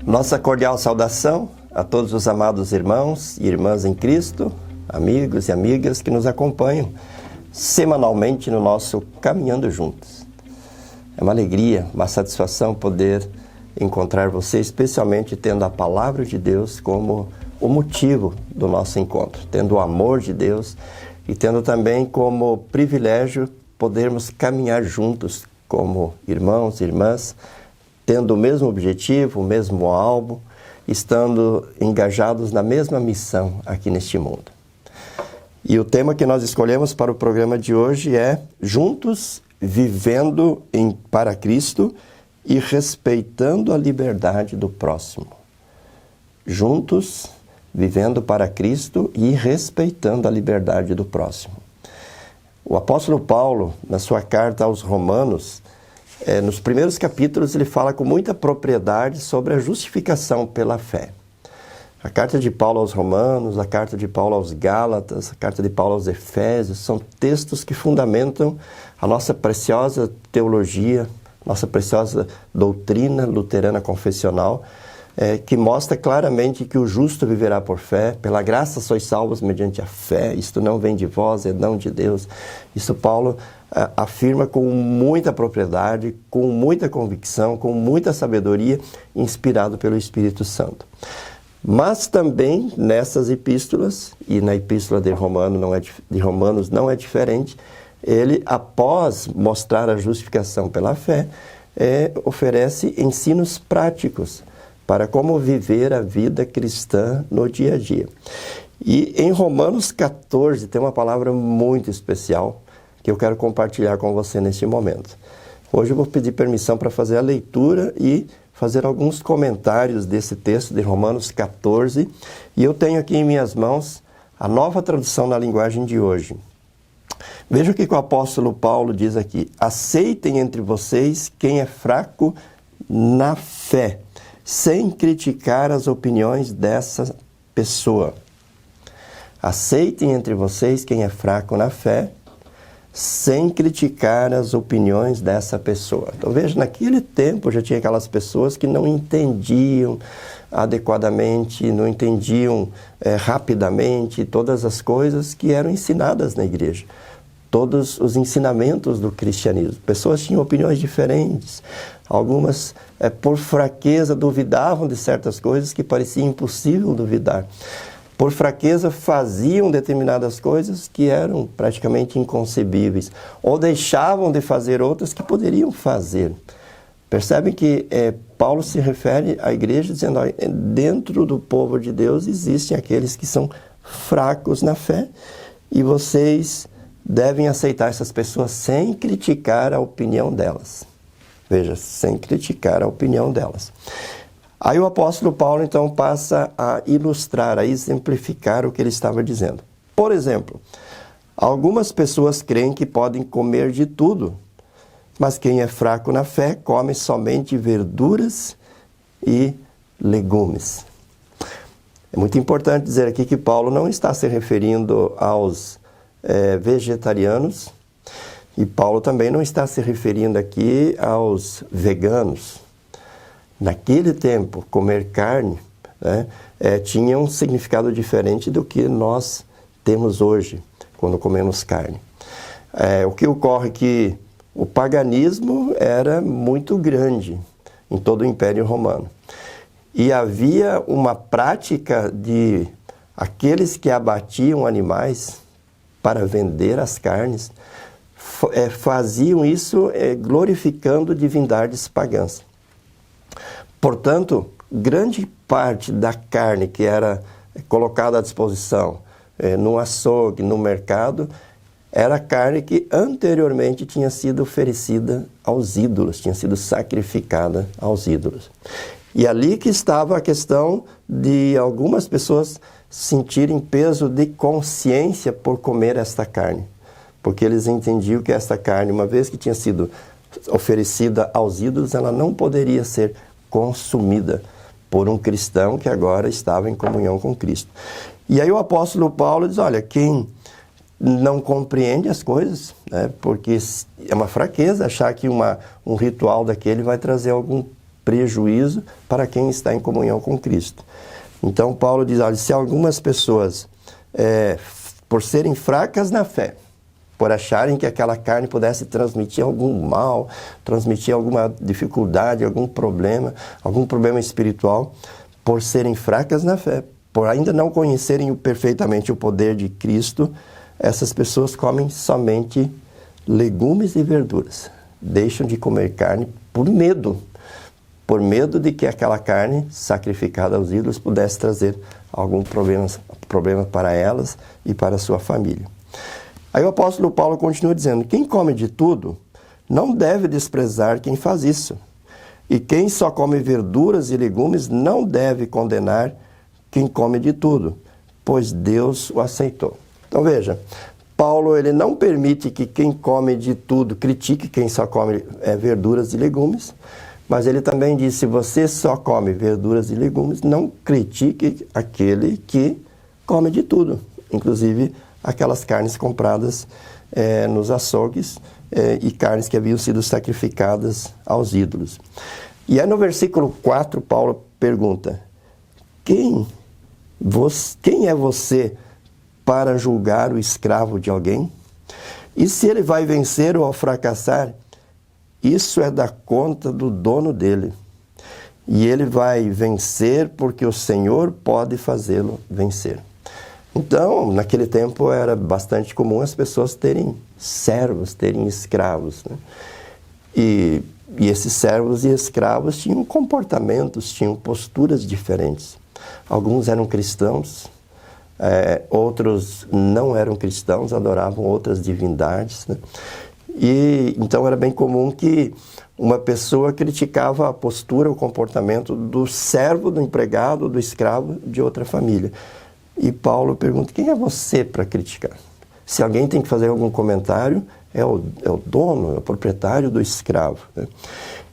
Nossa cordial saudação a todos os amados irmãos e irmãs em Cristo, amigos e amigas que nos acompanham semanalmente no nosso Caminhando Juntos. É uma alegria, uma satisfação poder encontrar você, especialmente tendo a Palavra de Deus como o motivo do nosso encontro, tendo o amor de Deus e tendo também como privilégio podermos caminhar juntos como irmãos e irmãs, tendo o mesmo objetivo, o mesmo alvo, estando engajados na mesma missão aqui neste mundo. E o tema que nós escolhemos para o programa de hoje é Juntos, Vivendo para Cristo e Respeitando a Liberdade do Próximo. Juntos, vivendo para Cristo e respeitando a liberdade do próximo. O apóstolo Paulo, na sua carta aos Romanos, nos primeiros capítulos, ele fala com muita propriedade sobre a justificação pela fé. A carta de Paulo aos Romanos, a carta de Paulo aos Gálatas, a carta de Paulo aos Efésios, são textos que fundamentam a nossa preciosa teologia, nossa preciosa doutrina luterana confessional, que mostra claramente que o justo viverá por fé, pela graça sois salvos mediante a fé, isto não vem de vós, é dom de Deus. Isso Paulo afirma com muita propriedade, com muita convicção, com muita sabedoria, inspirado pelo Espírito Santo. Mas também nessas epístolas, e na epístola de Romanos não é diferente, ele, após mostrar a justificação pela fé, oferece ensinos práticos para como viver a vida cristã no dia a dia. E em Romanos 14 tem uma palavra muito especial que eu quero compartilhar com você neste momento. Hoje eu vou pedir permissão para fazer a leitura e fazer alguns comentários desse texto de Romanos 14. E eu tenho aqui em minhas mãos a nova tradução na linguagem de hoje. Veja o que o apóstolo Paulo diz aqui. Aceitem entre vocês quem é fraco na fé, sem criticar as opiniões dessa pessoa. Aceitem entre vocês quem é fraco na fé, sem criticar as opiniões dessa pessoa. Então veja, naquele tempo já tinha aquelas pessoas que não entendiam adequadamente, não entendiam rapidamente todas as coisas que eram ensinadas na igreja. Todos os ensinamentos do cristianismo. Pessoas tinham opiniões diferentes. Algumas, por fraqueza, duvidavam de certas coisas que parecia impossível duvidar. Por fraqueza, faziam determinadas coisas que eram praticamente inconcebíveis. Ou deixavam de fazer outras que poderiam fazer. Percebem que Paulo se refere à igreja dizendo, dentro do povo de Deus existem aqueles que são fracos na fé e vocês devem aceitar essas pessoas sem criticar a opinião delas. Veja, sem criticar a opinião delas. Aí o apóstolo Paulo, então, passa a ilustrar, a exemplificar o que ele estava dizendo. Por exemplo, algumas pessoas creem que podem comer de tudo, mas quem é fraco na fé come somente verduras e legumes. É muito importante dizer aqui que Paulo não está se referindo aos vegetarianos, e Paulo também não está se referindo aqui aos veganos. Naquele tempo, comer carne tinha um significado diferente do que nós temos hoje, quando comemos carne. O que ocorre é que o paganismo era muito grande em todo o Império Romano. E havia uma prática de aqueles que abatiam animais para vender as carnes, faziam isso glorificando divindades pagãs. Portanto, grande parte da carne que era colocada à disposição no açougue, no mercado, era carne que anteriormente tinha sido oferecida aos ídolos, tinha sido sacrificada aos ídolos. E ali que estava a questão de algumas pessoas sentirem peso de consciência por comer esta carne. Porque eles entendiam que esta carne, uma vez que tinha sido oferecida aos ídolos, ela não poderia ser consumida por um cristão que agora estava em comunhão com Cristo. E aí o apóstolo Paulo diz, olha, quem não compreende as coisas, né, porque é uma fraqueza achar que um ritual daquele vai trazer algum prejuízo para quem está em comunhão com Cristo. Então Paulo diz, olha, se algumas pessoas, por serem fracas na fé, por acharem que aquela carne pudesse transmitir algum mal, transmitir alguma dificuldade, algum problema espiritual, por serem fracas na fé, por ainda não conhecerem perfeitamente o poder de Cristo, essas pessoas comem somente legumes e verduras. Deixam de comer carne por medo de que aquela carne sacrificada aos ídolos pudesse trazer algum problema para elas e para a sua família. Aí o apóstolo Paulo continua dizendo, quem come de tudo não deve desprezar quem faz isso. E quem só come verduras e legumes não deve condenar quem come de tudo, pois Deus o aceitou. Então veja, Paulo ele não permite que quem come de tudo critique quem só come verduras e legumes, mas ele também diz, se você só come verduras e legumes, não critique aquele que come de tudo, inclusive aquelas carnes compradas nos açougues e carnes que haviam sido sacrificadas aos ídolos. E aí no versículo 4, Paulo pergunta, quem é você para julgar o escravo de alguém? E se ele vai vencer ou fracassar, isso é da conta do dono dele. E ele vai vencer porque o Senhor pode fazê-lo vencer. Então, naquele tempo era bastante comum as pessoas terem servos, terem escravos, né? E esses servos e escravos tinham comportamentos, tinham posturas diferentes. Alguns eram cristãos, outros não eram cristãos, adoravam outras divindades, né? E então era bem comum que uma pessoa criticava a postura, o comportamento do servo, do empregado, do escravo de outra família. E Paulo pergunta, quem é você para criticar? Se alguém tem que fazer algum comentário, é o dono, é o proprietário do escravo, né?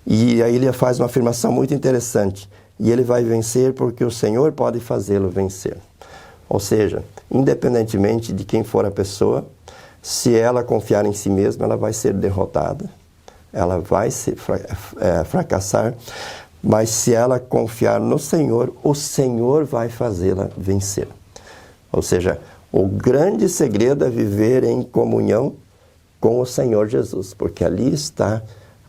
E aí ele faz uma afirmação muito interessante. E ele vai vencer porque o Senhor pode fazê-lo vencer. Ou seja, independentemente de quem for a pessoa, se ela confiar em si mesma, ela vai ser derrotada, ela vai fracassar, mas se ela confiar no Senhor, o Senhor vai fazê-la vencer. Ou seja, o grande segredo é viver em comunhão com o Senhor Jesus, porque ali está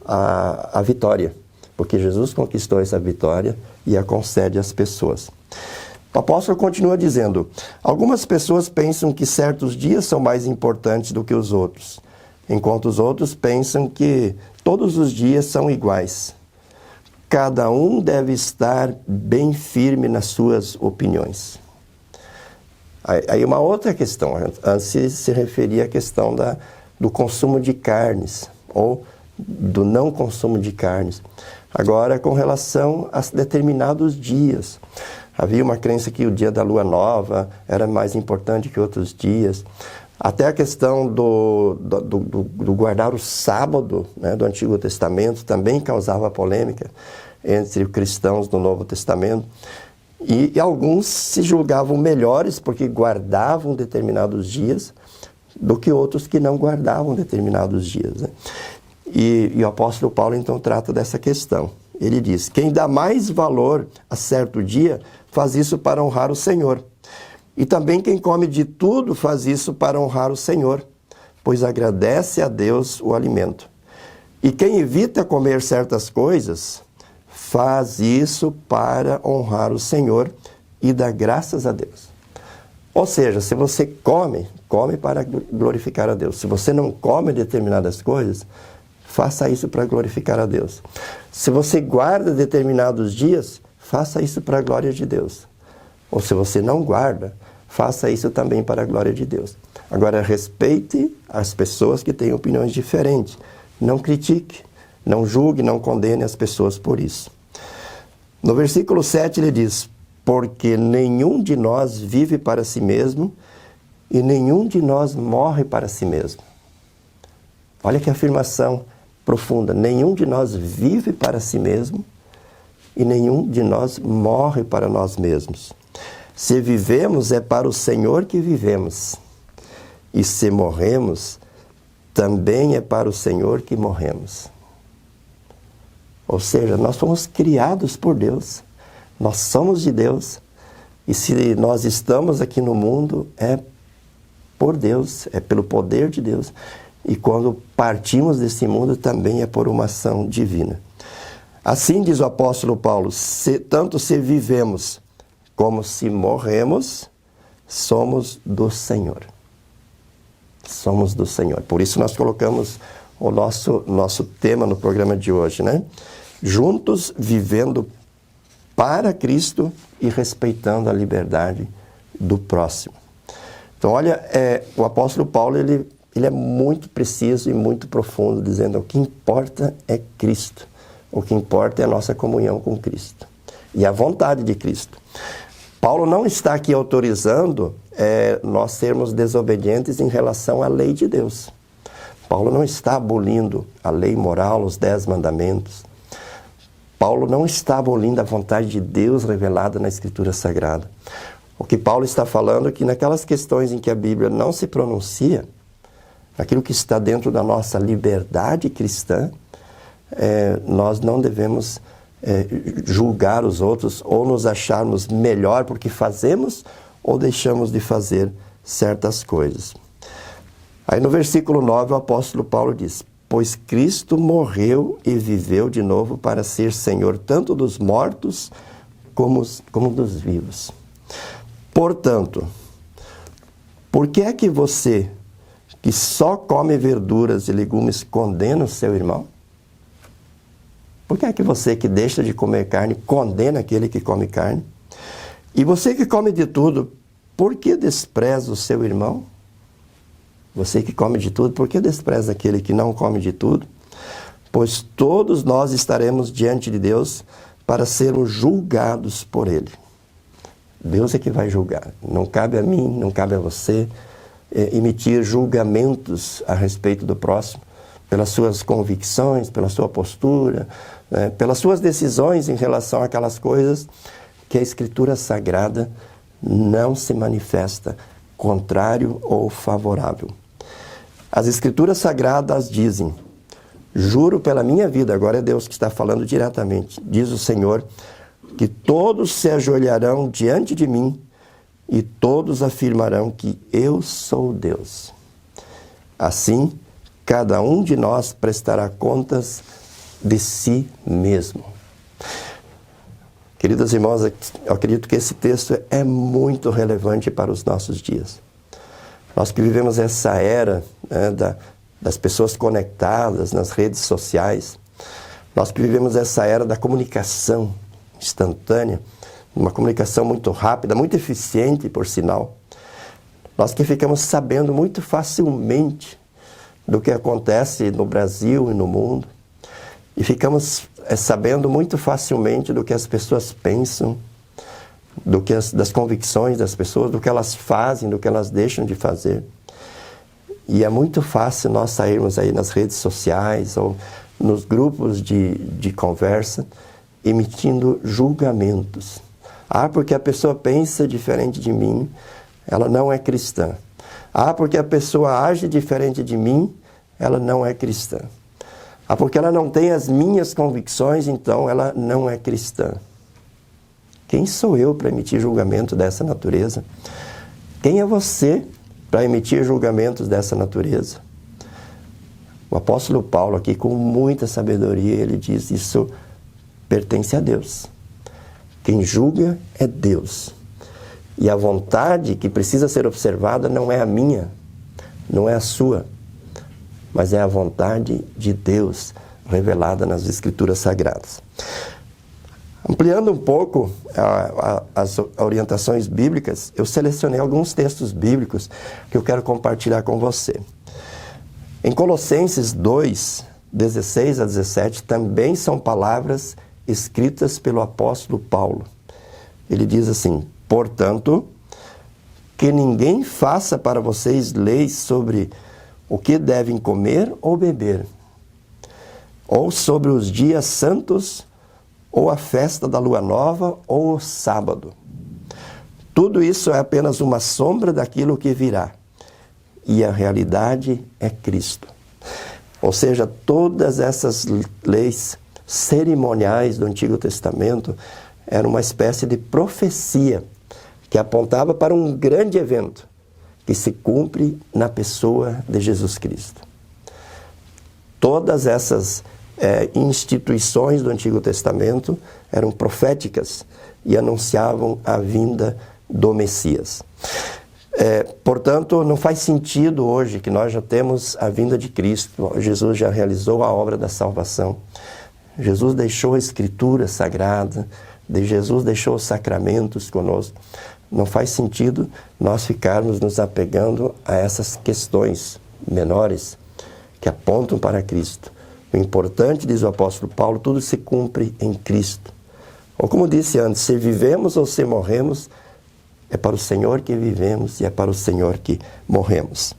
a vitória, porque Jesus conquistou essa vitória e a concede às pessoas. O apóstolo continua dizendo, algumas pessoas pensam que certos dias são mais importantes do que os outros, enquanto os outros pensam que todos os dias são iguais. Cada um deve estar bem firme nas suas opiniões. Aí uma outra questão, antes se referia à questão do consumo de carnes, ou do não consumo de carnes. Agora, com relação a determinados dias. Havia uma crença que o dia da lua nova era mais importante que outros dias. Até a questão do guardar o sábado, né, do Antigo Testamento também causava polêmica entre os cristãos do Novo Testamento. E alguns se julgavam melhores porque guardavam determinados dias do que outros que não guardavam determinados dias, né? E o apóstolo Paulo então trata dessa questão. Ele diz, quem dá mais valor a certo dia faz isso para honrar o Senhor. E também quem come de tudo faz isso para honrar o Senhor, pois agradece a Deus o alimento. E quem evita comer certas coisas faz isso para honrar o Senhor e dá graças a Deus. Ou seja, se você come para glorificar a Deus. Se você não come determinadas coisas, faça isso para glorificar a Deus. Se você guarda determinados dias, faça isso para a glória de Deus. Ou se você não guarda, faça isso também para a glória de Deus. Agora, respeite as pessoas que têm opiniões diferentes. Não critique, não julgue, não condene as pessoas por isso. No versículo 7 ele diz, porque nenhum de nós vive para si mesmo e nenhum de nós morre para si mesmo. Olha que afirmação profunda. Nenhum de nós vive para si mesmo e nenhum de nós morre para nós mesmos. Se vivemos, é para o Senhor que vivemos. E se morremos, também é para o Senhor que morremos. Ou seja, nós fomos criados por Deus, nós somos de Deus, e se nós estamos aqui no mundo, é por Deus, é pelo poder de Deus. E quando partimos desse mundo, também é por uma ação divina. Assim diz o apóstolo Paulo, tanto se vivemos como se morremos, somos do Senhor. Somos do Senhor. Por isso nós colocamos o nosso tema no programa de hoje, né? Juntos, vivendo para Cristo e respeitando a liberdade do próximo. Então, olha, o apóstolo Paulo, ele é muito preciso e muito profundo, dizendo o que importa é Cristo. O que importa é a nossa comunhão com Cristo e a vontade de Cristo. Paulo não está aqui autorizando nós sermos desobedientes em relação à lei de Deus. Paulo não está abolindo a lei moral, os 10 mandamentos. Paulo não está abolindo a vontade de Deus revelada na Escritura Sagrada. O que Paulo está falando é que naquelas questões em que a Bíblia não se pronuncia, aquilo que está dentro da nossa liberdade cristã, nós não devemos julgar os outros ou nos acharmos melhor porque fazemos ou deixamos de fazer certas coisas. Aí no versículo 9 o apóstolo Paulo diz: pois Cristo morreu e viveu de novo para ser Senhor tanto dos mortos como dos vivos. Portanto, por que é que você, que só come verduras e legumes, condena o seu irmão? Por que é que você que deixa de comer carne condena aquele que come carne? E você que come de tudo, por que despreza o seu irmão? Você que come de tudo, por que despreza aquele que não come de tudo? Pois todos nós estaremos diante de Deus para sermos julgados por Ele. Deus é que vai julgar. Não cabe a mim, não cabe a você emitir julgamentos a respeito do próximo, pelas suas convicções, pela sua postura, pelas suas decisões em relação àquelas coisas que a Escritura Sagrada não se manifesta contrário ou favorável. As Escrituras Sagradas dizem: juro pela minha vida, agora é Deus que está falando diretamente, diz o Senhor, que todos se ajoelharão diante de mim e todos afirmarão que eu sou Deus. Assim, cada um de nós prestará contas de si mesmo. Queridos irmãos, eu acredito que esse texto é muito relevante para os nossos dias. Nós que vivemos essa era das pessoas conectadas nas redes sociais, nós que vivemos essa era da comunicação instantânea, uma comunicação muito rápida, muito eficiente, por sinal, nós que ficamos sabendo muito facilmente do que acontece no Brasil e no mundo, e ficamos sabendo muito facilmente do que as pessoas pensam, das convicções das pessoas, do que elas fazem, do que elas deixam de fazer. E é muito fácil nós sairmos aí nas redes sociais ou nos grupos de conversa, emitindo julgamentos. Porque a pessoa pensa diferente de mim, ela não é cristã. Porque a pessoa age diferente de mim, ela não é cristã. Porque ela não tem as minhas convicções, então ela não é cristã. Quem sou eu para emitir julgamento dessa natureza? Quem é você para emitir julgamentos dessa natureza? O apóstolo Paulo aqui, com muita sabedoria, ele diz: isso pertence a Deus. Quem julga é Deus. E a vontade que precisa ser observada não é a minha, não é a sua, mas é a vontade de Deus revelada nas Escrituras Sagradas. Ampliando um pouco as orientações bíblicas, eu selecionei alguns textos bíblicos que eu quero compartilhar com você. Em Colossenses 2, 16 a 17, também são palavras escritas pelo apóstolo Paulo. Ele diz assim: portanto, que ninguém faça para vocês leis sobre o que devem comer ou beber, ou sobre os dias santos, ou a festa da lua nova, ou o sábado. Tudo isso é apenas uma sombra daquilo que virá, e a realidade é Cristo. Ou seja, todas essas leis cerimoniais do Antigo Testamento eram uma espécie de profecia que apontava para um grande evento que se cumpre na pessoa de Jesus Cristo. Todas essas instituições do Antigo Testamento eram proféticas e anunciavam a vinda do Messias. Portanto, não faz sentido hoje que nós já temos a vinda de Cristo. Jesus já realizou a obra da salvação. Jesus deixou a Escritura Sagrada, Jesus deixou os sacramentos conosco. Não faz sentido nós ficarmos nos apegando a essas questões menores que apontam para Cristo. O importante, diz o apóstolo Paulo, tudo se cumpre em Cristo. Ou como disse antes, se vivemos ou se morremos, é para o Senhor que vivemos e é para o Senhor que morremos.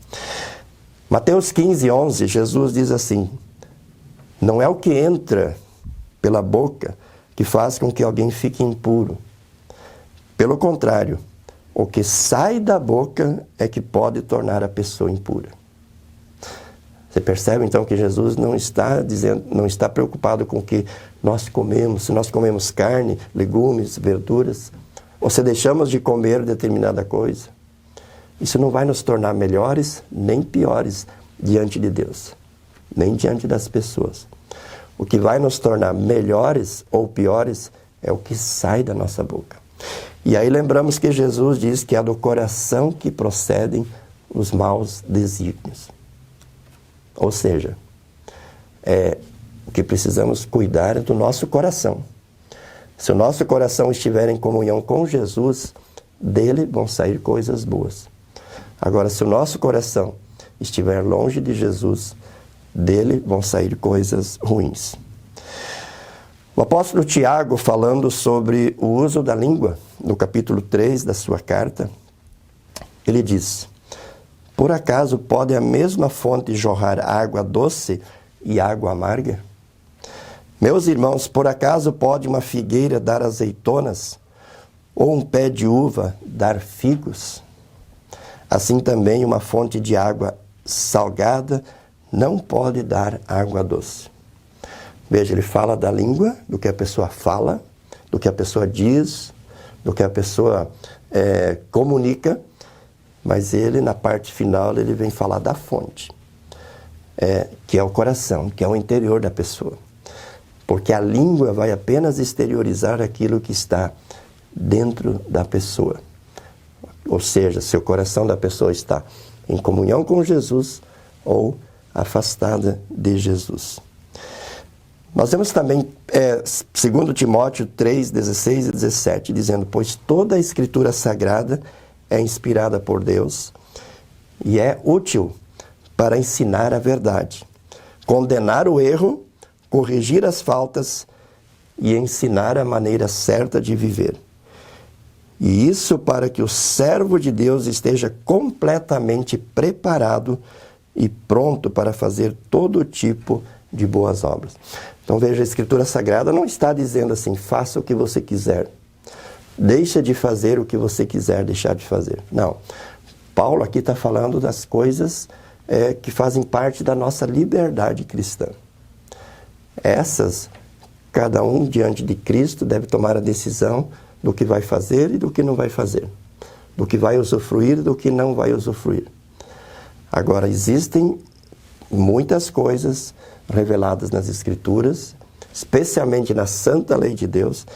Mateus 15, 11, Jesus diz assim: não é o que entra pela boca que faz com que alguém fique impuro. Pelo contrário, o que sai da boca é que pode tornar a pessoa impura. Você percebe então que Jesus não está preocupado com o que nós comemos, se nós comemos carne, legumes, verduras, ou se deixamos de comer determinada coisa. Isso não vai nos tornar melhores nem piores diante de Deus, nem diante das pessoas. O que vai nos tornar melhores ou piores é o que sai da nossa boca. E aí lembramos que Jesus diz que é do coração que procedem os maus desígnios. Ou seja, o que precisamos cuidar é do nosso coração. Se o nosso coração estiver em comunhão com Jesus, dele vão sair coisas boas. Agora, se o nosso coração estiver longe de Jesus, dele vão sair coisas ruins. O apóstolo Tiago, falando sobre o uso da língua, no capítulo 3 da sua carta, ele diz: por acaso pode a mesma fonte jorrar água doce e água amarga? Meus irmãos, por acaso pode uma figueira dar azeitonas ou um pé de uva dar figos? Assim também uma fonte de água salgada não pode dar água doce. Veja, ele fala da língua, do que a pessoa fala, do que a pessoa diz, do que a pessoa comunica, mas ele, na parte final, ele vem falar da fonte, que é o coração, que é o interior da pessoa. Porque a língua vai apenas exteriorizar aquilo que está dentro da pessoa. Ou seja, se o coração da pessoa está em comunhão com Jesus ou afastada de Jesus. Nós vemos também 2 Timóteo 3, 16 e 17, dizendo: pois toda a Escritura Sagrada é inspirada por Deus e é útil para ensinar a verdade, condenar o erro, corrigir as faltas e ensinar a maneira certa de viver. E isso para que o servo de Deus esteja completamente preparado e pronto para fazer todo tipo de boas obras. Então veja, a Escritura Sagrada não está dizendo assim: faça o que você quiser, deixa de fazer o que você quiser deixar de fazer. Não. Paulo aqui está falando das coisas que fazem parte da nossa liberdade cristã. Essas, cada um diante de Cristo deve tomar a decisão do que vai fazer e do que não vai fazer, do que vai usufruir e do que não vai usufruir. Agora, existem muitas coisas reveladas nas Escrituras, especialmente na Santa Lei de Deus,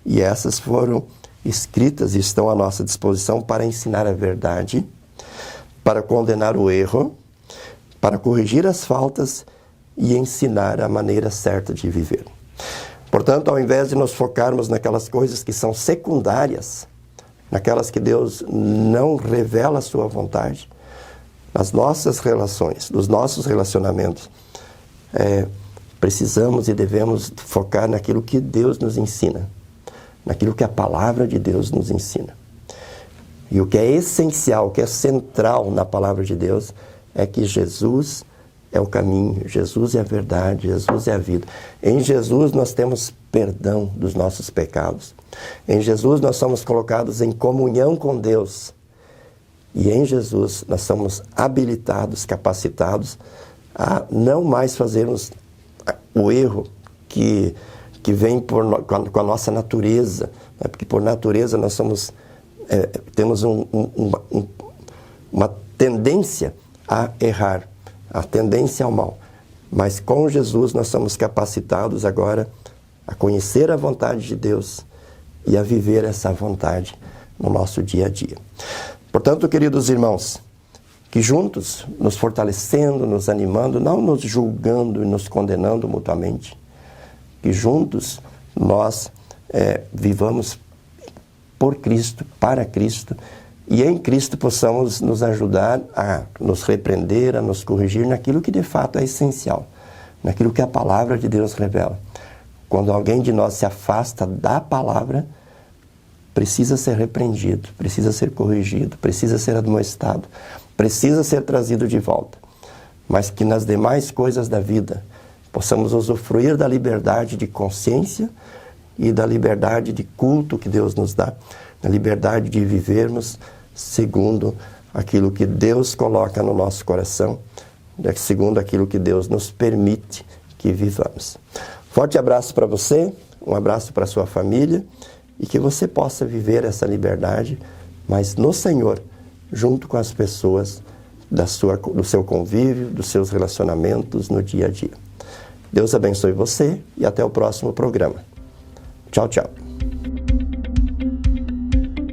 e essas foram escritas e estão à nossa disposição para ensinar a verdade, para condenar o erro, para corrigir as faltas e ensinar a maneira certa de viver. Portanto, ao invés de nos focarmos naquelas coisas que são secundárias, naquelas que Deus não revela a sua vontade, nas nossas relações, nos nossos relacionamentos, precisamos e devemos focar naquilo que Deus nos ensina, naquilo que a palavra de Deus nos ensina. E o que é essencial, o que é central na palavra de Deus é que Jesus é o caminho, Jesus é a verdade, Jesus é a vida. Em Jesus nós temos perdão dos nossos pecados. Em Jesus nós somos colocados em comunhão com Deus. E em Jesus nós somos habilitados, capacitados a não mais fazermos o erro que vêm com a nossa natureza, né? Porque por natureza nós temos uma tendência a errar, a tendência ao mal. Mas com Jesus nós somos capacitados agora a conhecer a vontade de Deus e a viver essa vontade no nosso dia a dia. Portanto, queridos irmãos, que juntos, nos fortalecendo, nos animando, não nos julgando e nos condenando mutuamente, que juntos nós vivamos por Cristo, para Cristo, e em Cristo possamos nos ajudar a nos repreender, a nos corrigir naquilo que de fato é essencial, naquilo que a palavra de Deus revela. Quando alguém de nós se afasta da palavra, precisa ser repreendido, precisa ser corrigido, precisa ser admoestado, precisa ser trazido de volta. Mas que nas demais coisas da vida possamos usufruir da liberdade de consciência e da liberdade de culto que Deus nos dá, da liberdade de vivermos segundo aquilo que Deus coloca no nosso coração, segundo aquilo que Deus nos permite que vivamos. Forte abraço para você, um abraço para a sua família, e que você possa viver essa liberdade, mas no Senhor, junto com as pessoas do seu convívio, dos seus relacionamentos no dia a dia. Deus abençoe você e até o próximo programa. Tchau, tchau.